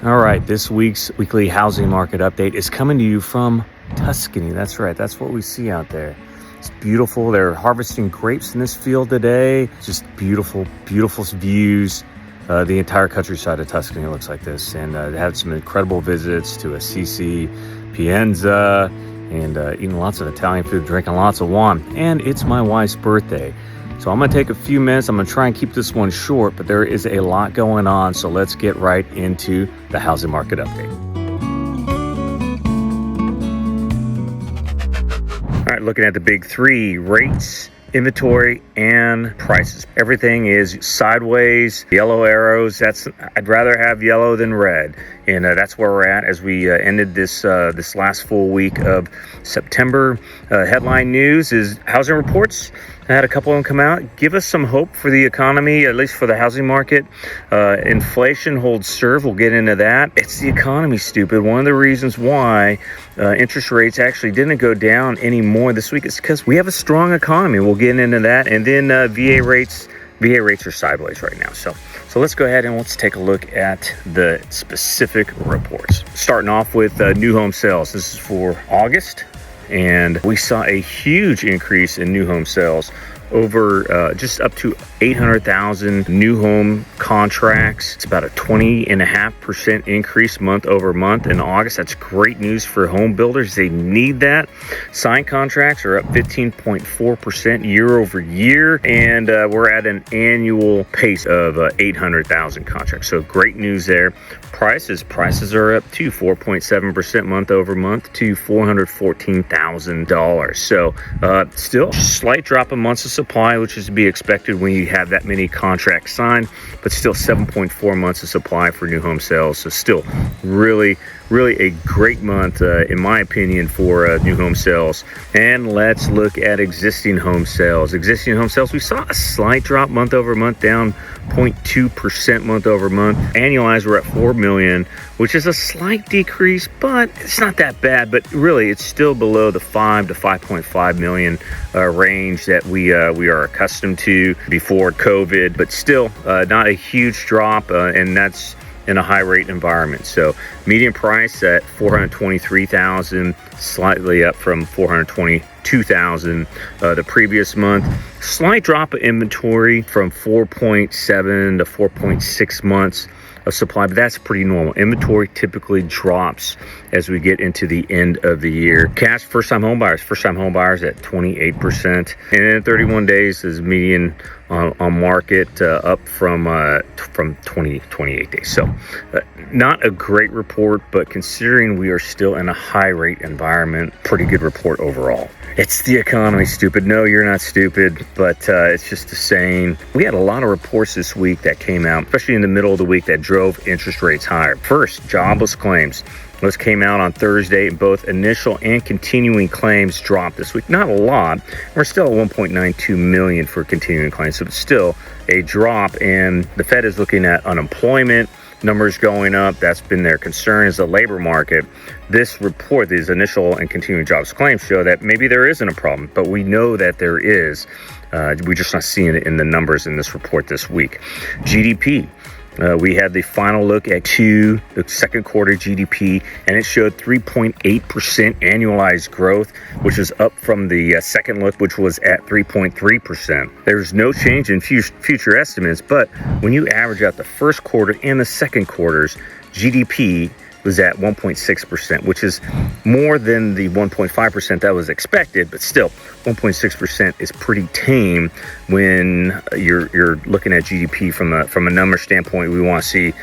All right, this week's weekly housing market update is coming to you from Tuscany. That's right, that's what we see out there. It's beautiful. They're harvesting grapes in this field today. Just beautiful, beautiful views. The entire countryside of Tuscany looks like this. And they had some incredible visits to Assisi, Pienza, and eating lots of Italian food, drinking lots of wine. And it's my wife's birthday. So I'm going to take a few minutes. I'm going to try and keep this one short, but there is a lot going on. So let's get right into the housing market update. All right, looking at the big three: rates, inventory, and prices. Everything is sideways, yellow arrows. I'd rather have yellow than red. And that's where we're at as we ended this last full week of September. Headline news is housing reports. I had a couple of them come out, give us some hope for the economy, at least for the housing market. Inflation holds serve. We'll get into that. It's the economy, stupid. One of the reasons why interest rates actually didn't go down anymore this week is because we have a strong economy. We'll get into that. And then VA rates are sideways right now. So let's go ahead and let's take a look at the specific reports. Starting off with new home sales. This is for August. And we saw a huge increase in new home sales, over just up to 800,000 new home contracts. It's about a 20.5% increase month over month in August. That's great news for home builders. They need that. Signed contracts are up 15.4% year over year, and we're at an annual pace of 800,000 contracts. So great news there. Prices are up to 4.7% month over month to $414,000. So still slight drop in months of supply, which is to be expected when you have that many contracts signed, but still 7.4 months of supply for new home sales. So still really a great month, in my opinion, for new home sales. And let's look at existing home sales. Existing home sales, we saw a slight drop month over month, down 0.2% month over month. Annualized, we're at 4 million, which is a slight decrease, but it's not that bad. But really, it's still below the 5 to 5.5 million range that we are accustomed to before COVID. But still, not a huge drop, and that's in a high rate environment. So median price at 423,000, slightly up from 422,000 the previous month. Slight drop of inventory from 4.7 to 4.6 months of supply, but that's pretty normal. Inventory typically drops as we get into the end of the year. Cash first-time home buyers at 28%, and in 31 days is median on market, up from 28 days. So not a great report, but considering we are still in a high rate environment, pretty good report overall. It's the economy, stupid. No, you're not stupid, but it's just a saying. We had a lot of reports this week that came out, especially in the middle of the week, that drove interest rates higher. First, jobless claims. Those came out on Thursday, and both initial and continuing claims dropped this week. Not a lot. We're still at 1.92 million for continuing claims, so it's still a drop. And the Fed is looking at unemployment numbers going up. That's been their concern, is the labor market. This report, these initial and continuing jobs claims, show that maybe there isn't a problem, but we know that there is. We're just not seeing it in the numbers in this report this week. GDP. We had the final look at the second quarter GDP, and it showed 3.8% annualized growth, which is up from the second look, which was at 3.3%. There's no change in future estimates, but when you average out the first quarter and the second quarters, GDP was at 1.6%, which is more than the 1.5% that was expected, but still 1.6% is pretty tame when you're looking at GDP from a number standpoint. We want to see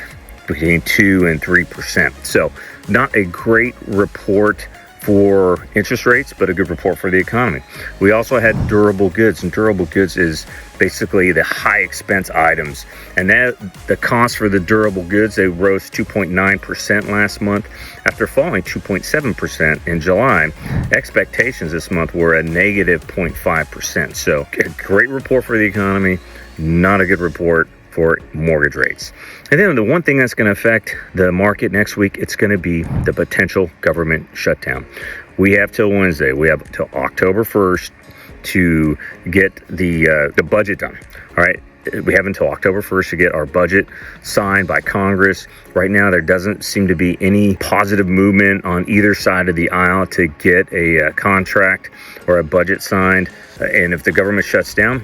between 2 and 3%. So not a great report for interest rates, but a good report for the economy. We also had durable goods, and durable goods is basically the high expense items. And that the cost for the durable goods, they rose 2.9% last month after falling 2.7% in July. Expectations this month were a negative 0.5%. So a great report for the economy, not a good report for mortgage rates. And then the one thing that's going to affect the market next week, it's going to be the potential government shutdown. We have till Wednesday. We have till October 1st to get the budget done. All right. we have until October 1st to get our budget signed by Congress. Right now, there doesn't seem to be any positive movement on either side of the aisle to get a contract or a budget signed. And if the government shuts down,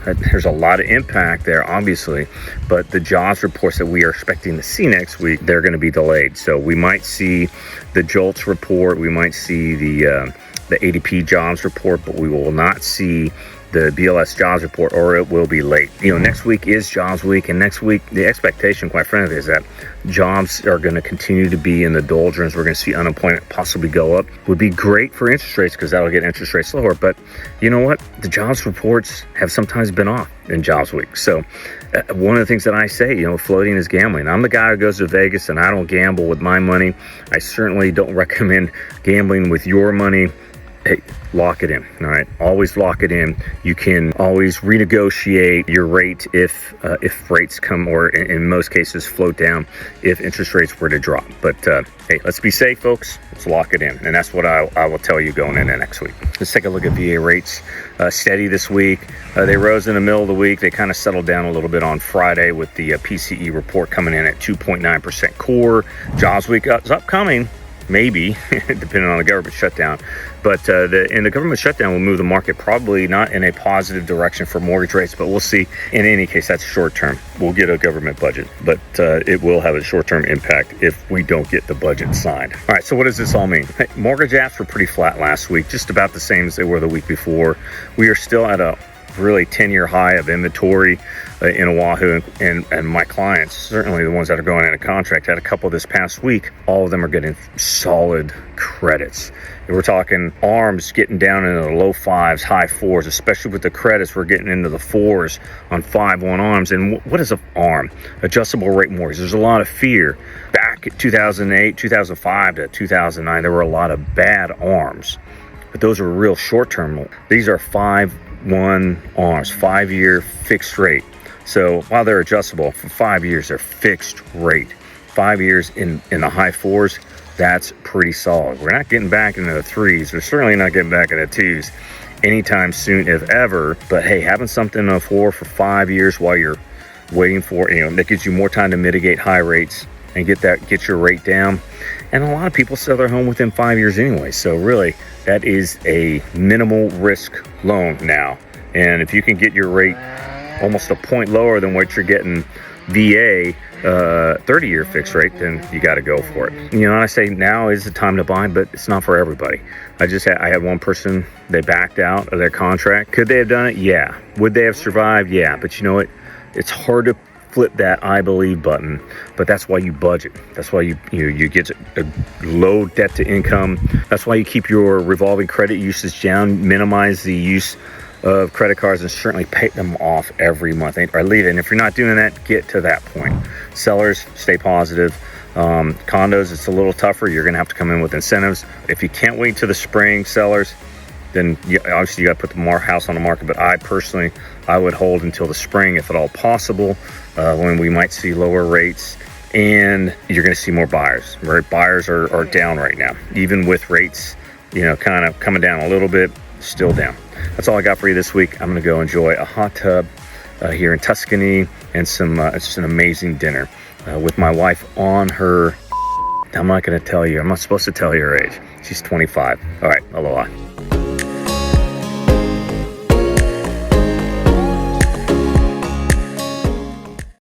there's a lot of impact there, obviously. But the jobs reports that we are expecting to see next week, they're going to be delayed. So we might see the JOLTS report, we might see the ADP jobs report, but we will not see the BLS jobs report, or it will be late. Next week is jobs week, and next week the expectation, quite frankly, is that jobs are going to continue to be in the doldrums. We're going to see unemployment possibly go up. Would be great for interest rates because that'll get interest rates lower. But you know what? The jobs reports have sometimes been off in jobs week. So one of the things that I say, floating is gambling. I'm the guy who goes to Vegas, and I don't gamble with my money. I certainly don't recommend gambling with your money. Hey, lock it in. All right, always lock it in. You can always renegotiate your rate if rates come, or in most cases float down if interest rates were to drop. But hey, let's be safe, folks. Let's lock it in, and that's what I will tell you going into next week. Let's take a look at VA rates. Steady this week. They rose in the middle of the week. They kind of settled down a little bit on Friday with the PCE report coming in at 2.9% core. Jobs week is upcoming. Maybe, depending on the government shutdown. But the government shutdown will move the market probably not in a positive direction for mortgage rates, but we'll see. In any case, that's short term. We'll get a government budget, but it will have a short-term impact if we don't get the budget signed. All right, so what does this all mean? Hey, mortgage apps were pretty flat last week, just about the same as they were the week before. We are still at a really 10-year high of inventory in Oahu, and my clients, certainly the ones that are going into contract, had a couple this past week. All of them are getting solid credits. And we're talking ARMs getting down into the low fives, high fours, especially with the credits. We're getting into the fours on 5-1 ARMs. And what is an ARM? Adjustable rate mortgage. There's a lot of fear. Back in 2008, 2005 to 2009, there were a lot of bad ARMs, but those are real short-term. These are 5-1 ARMs, 5-year fixed rate. So while they're adjustable for 5 years, they're fixed rate. 5 years in the high fours, that's pretty solid. We're not getting back into the threes. We're certainly not getting back into twos anytime soon, if ever. But hey, having something in a 4 for 5 years while you're waiting for, that gives you more time to mitigate high rates and get your rate down. And a lot of people sell their home within 5 years anyway. So really, that is a minimal risk loan now. And if you can get your rate almost a point lower than what you're getting VA 30-year fixed rate, then you got to go for it. I say now is the time to buy, but it's not for everybody. I had one person, they backed out of their contract. Could they have done it? Yeah. Would they have survived? Yeah. But you know what? It's hard to flip that I believe button, but that's why you budget. That's why you get a low debt to income. That's why you keep your revolving credit usage down, minimize the use of credit cards, and certainly pay them off every month or leave it. And if you're not doing that, get to that point. Sellers, stay positive. Condos, it's a little tougher. You're going to have to come in with incentives. If you can't wait till the spring, sellers, then obviously you got to put the house on the market. But I would hold until the spring, if at all possible, when we might see lower rates, and you're going to see more buyers. Right? Buyers are down right now, even with rates, kind of coming down a little bit, still down. That's all I got for you this week. I'm going to go enjoy a hot tub here in Tuscany and it's an amazing dinner with my wife on her. I'm not going to tell you. I'm not supposed to tell you her age. She's 25. All right. Aloha.